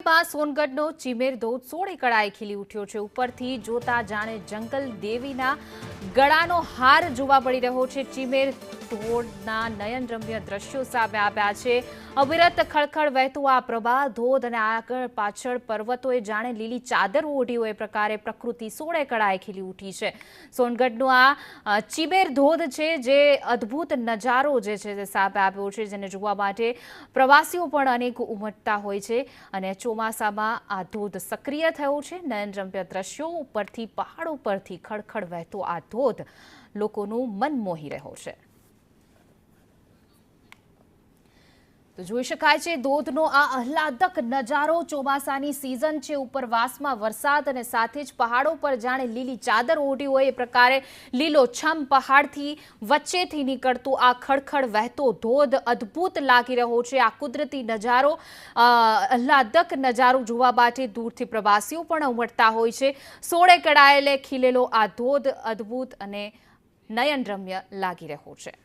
ગુજરાતમાં સોનગઢનો ચીમેર ધોધ 16 કળાએ ખીલી ઉઠ્યો છે। ઉપરથી જોતા જાણે જંગલ દેવીના ગળાનો હાર જોવા મળી રહ્યો છે। ચીમેર ધોધના નયનરમ્ય દ્રશ્યો સામે આવ્યા છે। અવિરત ખળખળ વહેતો આ પ્રવાહ ધોધ અને આગળ પાછળ પર્વતોએ જાણે લીલી ચાદર ઓઢી હોય પ્રકારે પ્રકૃતિ 16 કળાએ ખીલી ઉઠી છે। સોનગઢનો આ ચીમેર ધોધ છે જે અદ્ભુત નજારો જે છે તે સામે આવ્યો છે, જેને જોવા માટે પ્રવાસીઓ પણ અનેક ઉમટતા હોય છે। અને ચોમાસામાં આ ધોધ સક્રિય થયો છે। નયનરમ્ય દ્રશ્યો ઉપરથી પહાડો પરથી ખળખળ વહેતો આ ધોધ લોકોનું મન મોહી રહ્યો છે। તો જોઈ શકાય છે ધોધનો આ આહલાદક નજારો। ચોમાસાની સિઝન છે, ઉપરવાસમાં વરસાદ અને સાથે જ પહાડો પર જાણે લીલી ચાદર ઓઢી હોય એ પ્રકારે લીલોછમ પહાડથી વચ્ચેથી નીકળતો આ ખળખળ વહેતો ધોધ અદ્ભુત લાગી રહ્યો છે। આ કુદરતી નજારો, આહલાદક નજારો જોવા માટે દૂરથી પ્રવાસીઓ પણ ઉમટતા હોય છે। 16 કળાએ ખીલેલો આ ધોધ અદ્ભુત અને નયનરમ્ય લાગી રહ્યો છે।